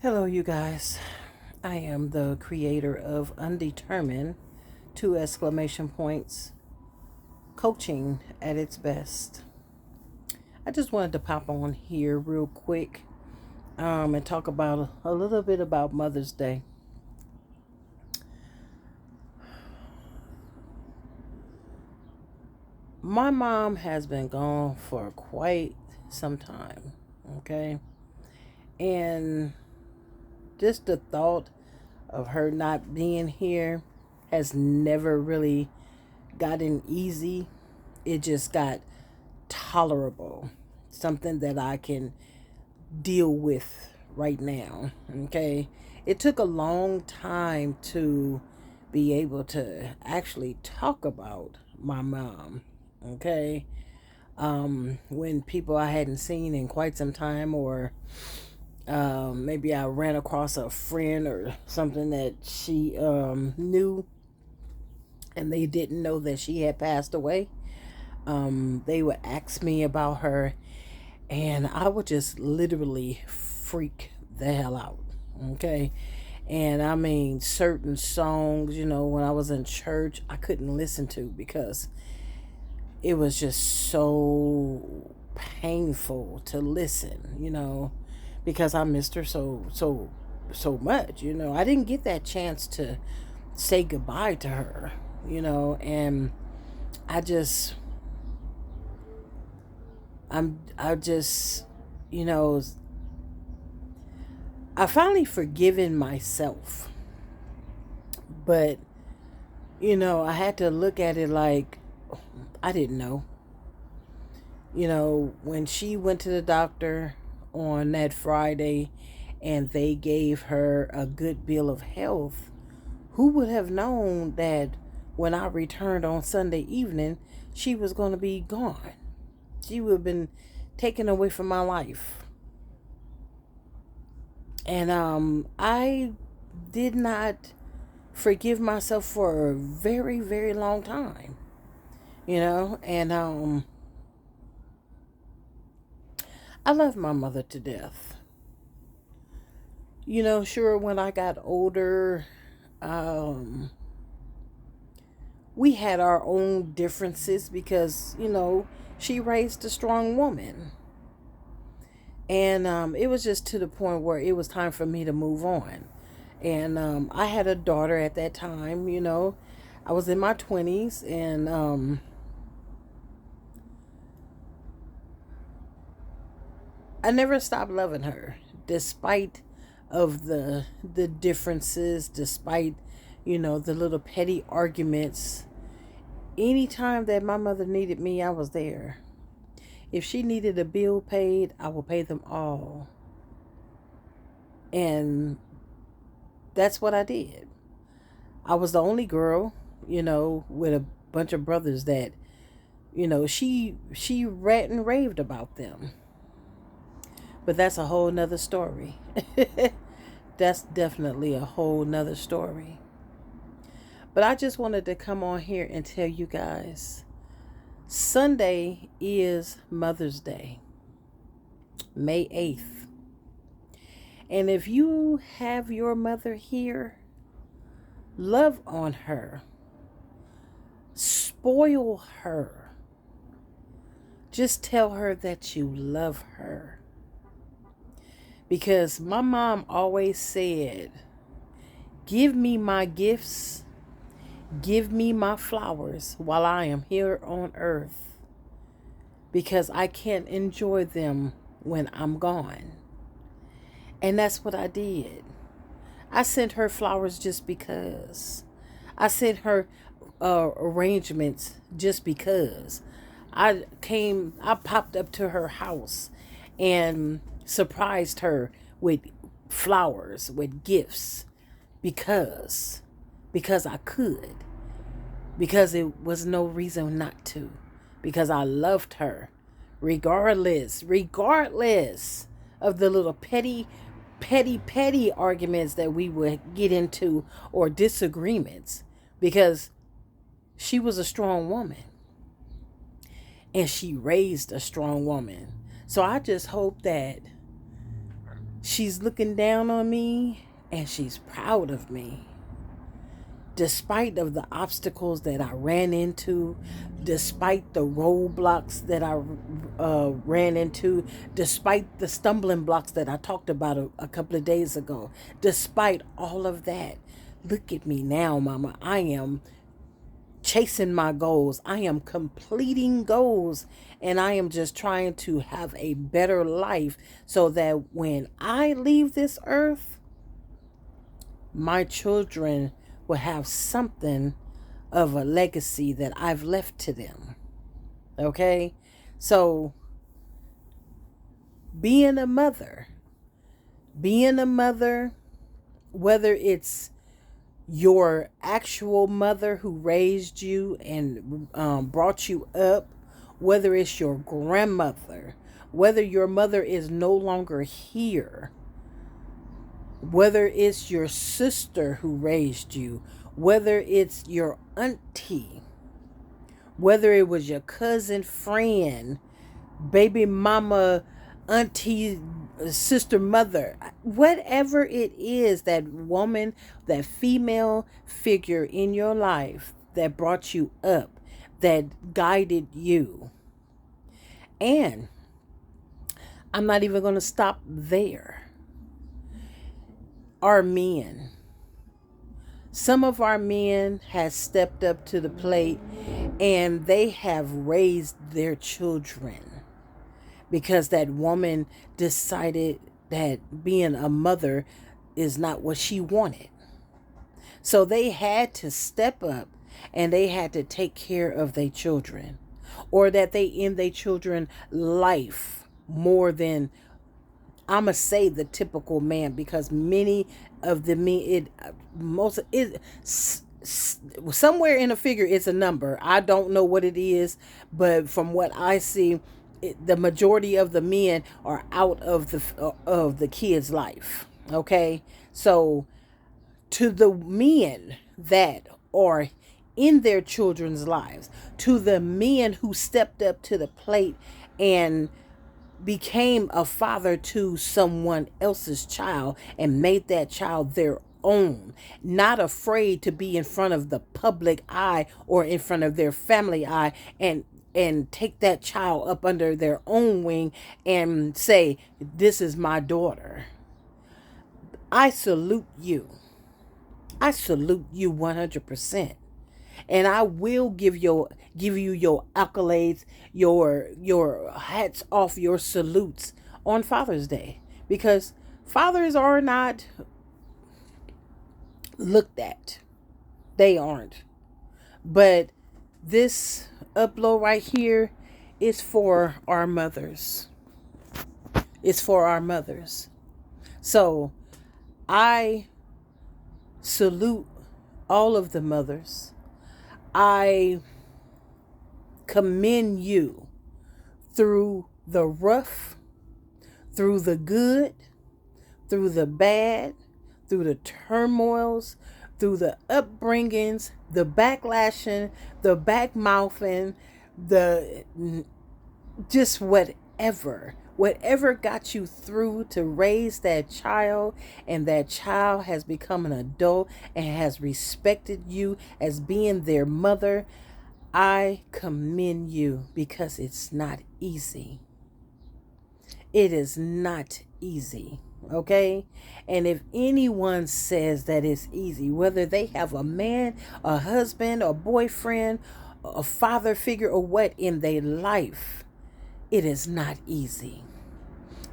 Hello, you guys. I am the creator of Undetermined, two exclamation points, coaching at its best. I just wanted to pop on here real quick and talk about a little bit about Mother's Day. My mom has been gone for quite some time, okay? And just the thought of her not being here has never really gotten easy. It just got tolerable, something that I can deal with right now. Okay. It took a long time to be able to actually talk about my mom. Okay. When people I hadn't seen in quite some time, or maybe I ran across a friend or something that she knew and they didn't know that she had passed away. They would ask me about her, and I would just literally freak the hell out. Okay. And I mean, certain songs, when I was in church, I couldn't listen to because it was just so painful to listen, because I missed her so much. I didn't get that chance to say goodbye to her, and I just I just, you know, I finally forgiven myself. But, I had to look at it like I didn't know. When she went to the doctor on that Friday and they gave her a good bill of health, who would have known that when I returned on Sunday evening, she was going to be gone? She would have been taken away from my life. And I did not forgive myself for a very, very long time. And I love my mother to death. Sure, when I got older, um, we had our own differences because, she raised a strong woman. And it was just to the point where it was time for me to move on. And I had a daughter at that time, I was in my 20s, and I never stopped loving her despite of the differences, despite, the little petty arguments. Anytime that my mother needed me, I was there. If she needed a bill paid, I will pay them all. And that's what I did. I was the only girl, with a bunch of brothers that, she rat and raved about them. But that's a whole nother story. That's definitely a whole nother story. But I just wanted to come on here and tell you guys, Sunday is Mother's Day, May 8th. And if you have your mother here, love on her, spoil her. Just tell her that you love her. Because my mom always said, give me my gifts, give me my flowers while I am here on earth. Because I can't enjoy them when I'm gone. And that's what I did. I sent her flowers just because. I sent her arrangements just because. I popped up to her house and surprised her with flowers, with gifts, because I could, because it was no reason not to, because I loved her, regardless of the little petty arguments that we would get into, or disagreements, because she was a strong woman and she raised a strong woman. So I just hope that she's looking down on me and she's proud of me. Despite of the obstacles that I ran into, despite the roadblocks that I ran into, despite the stumbling blocks that I talked about a couple of days ago, despite all of that, look at me now, Mama. I am chasing my goals. I am completing goals, and I am just trying to have a better life so that when I leave this earth, my children will have something of a legacy that I've left to them. Okay? So, being a mother, whether it's your actual mother who raised you and brought you up, whether it's your grandmother, whether your mother is no longer here, whether it's your sister who raised you, whether it's your auntie, whether it was your cousin, friend, baby mama, auntie, sister, mother, whatever it is, that woman, that female figure in your life that brought you up, that guided you. And I'm not even going to stop there. Our men. Some of our men have stepped up to the plate and they have raised their children because that woman decided that being a mother is not what she wanted. So they had to step up and they had to take care of their children, or that they end their children's life more than, I'ma say, the typical man, because many of the men, somewhere in a figure, it's a number. I don't know what it is, but from what I see, the majority of the men are out of the kid's life. Okay, so to the men that are in their children's lives, to the men who stepped up to the plate and became a father to someone else's child and made that child their own, not afraid to be in front of the public eye or in front of their family eye and take that child up under their own wing and say, this is my daughter. I salute you. I salute you 100%. And I will give you your accolades, your hats off, your salutes on Father's Day, because fathers are not looked at. They aren't. But this upload right here is for our mothers. It's for our mothers. So I salute all of the mothers. I commend you through the rough, through the good, through the bad, through the turmoils, through the upbringings, the backlashing, the backmouthing, the just whatever got you through to raise that child, and that child has become an adult and has respected you as being their mother. I commend you, because it's not easy. It is not easy. Okay? And if anyone says that it's easy, whether they have a man, a husband, a boyfriend, a father figure, or what in their life, it is not easy,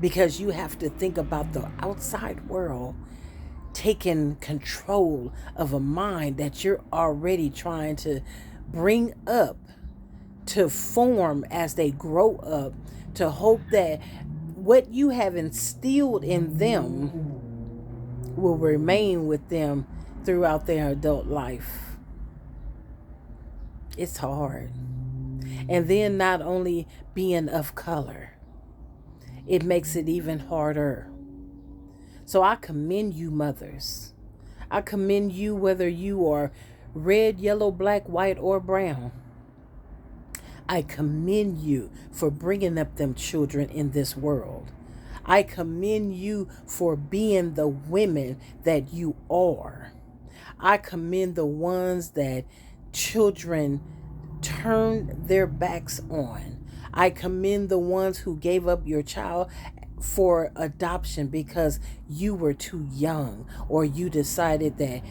because you have to think about the outside world taking control of a mind that you're already trying to bring up, to form as they grow up, to hope that what you have instilled in them will remain with them throughout their adult life. It's hard. And then not only being of color, it makes it even harder. So I commend you, mothers. I commend you, whether you are red, yellow, black, white, or brown. I commend you for bringing up them children in this world. I commend you for being the women that you are. I commend the ones that children turned their backs on. I commend the ones who gave up your child for adoption because you were too young, or you decided that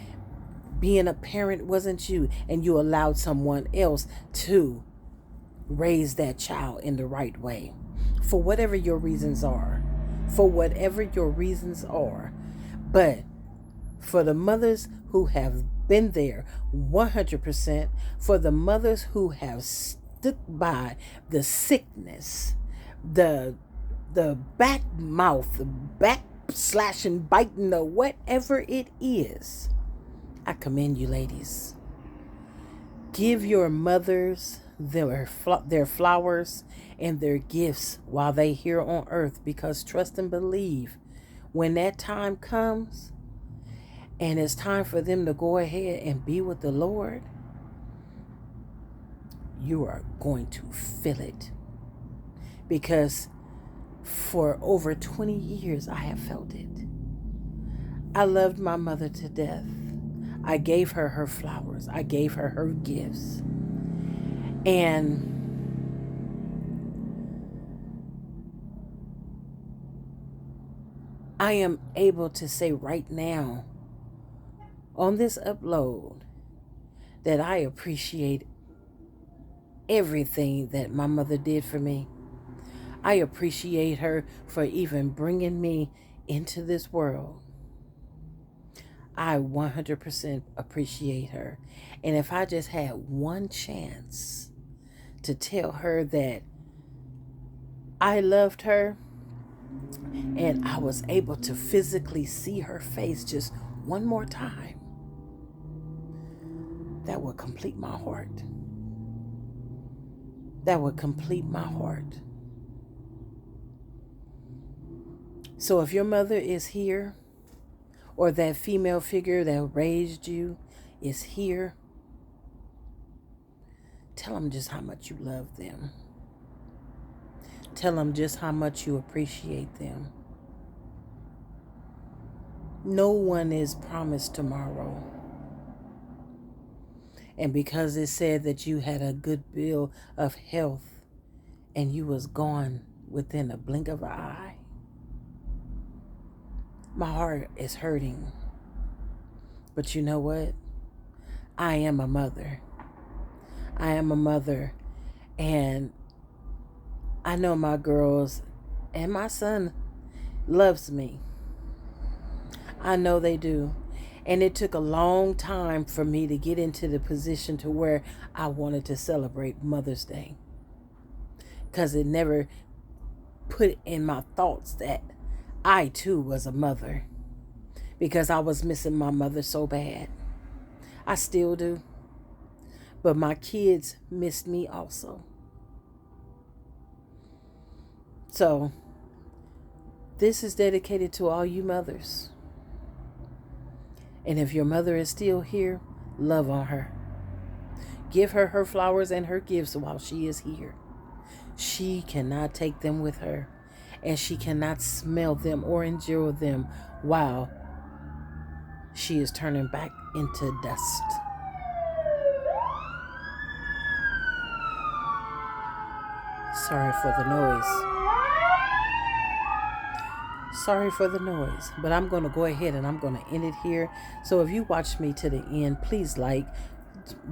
being a parent wasn't you and you allowed someone else to raise that child in the right way. For whatever your reasons are. For whatever your reasons are. But for the mothers who have been there 100%, for the mothers who have stood by the sickness, the back mouth, the back slashing, biting, or whatever it is, I commend you, ladies. Give your mothers their flowers and their gifts while they here on earth, because trust and believe, when that time comes and it's time for them to go ahead and be with the Lord, you are going to feel it. Because for over 20 years, I have felt it. I loved my mother to death. I gave her her flowers. I gave her her gifts. And I am able to say right now on this upload that I appreciate everything that my mother did for me. I appreciate her for even bringing me into this world. I 100% appreciate her. And if I just had one chance to tell her that I loved her and I was able to physically see her face just one more time, that would complete my heart. That would complete my heart. So if your mother is here, or that female figure that raised you is here, tell them just how much you love them. Tell them just how much you appreciate them. No one is promised tomorrow. And because it said that you had a good bill of health and you was gone within a blink of an eye, my heart is hurting. But you know what? I am a mother. I am a mother. And I know my girls and my son loves me. I know they do. And it took a long time for me to get into the position to where I wanted to celebrate Mother's Day. Because it never put in my thoughts that I too was a mother, because I was missing my mother so bad. I still do. But my kids missed me also. So this is dedicated to all you mothers. And if your mother is still here, love on her. Give her her flowers and her gifts while she is here. She cannot take them with her. And she cannot smell them or endure them while she is turning back into dust. Sorry for the noise. Sorry for the noise. But I'm going to go ahead and I'm going to end it here. So if you watch me to the end, please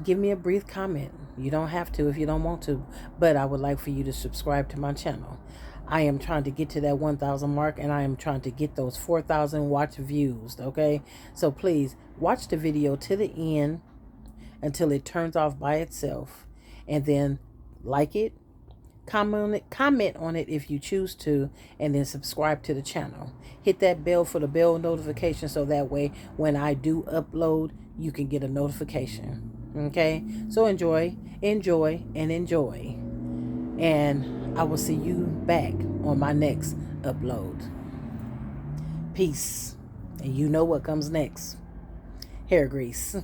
give me a brief comment. You don't have to if you don't want to. But I would like for you to subscribe to my channel. I am trying to get to that 1,000 mark, and I am trying to get those 4,000 watch views, okay? So please watch the video to the end until it turns off by itself, and then like it, comment on it if you choose to, and then subscribe to the channel. Hit that bell for the bell notification so that way when I do upload, you can get a notification, okay? So enjoy, and enjoy. And I will see you back on my next upload. Peace. And you know what comes next. Hair grease.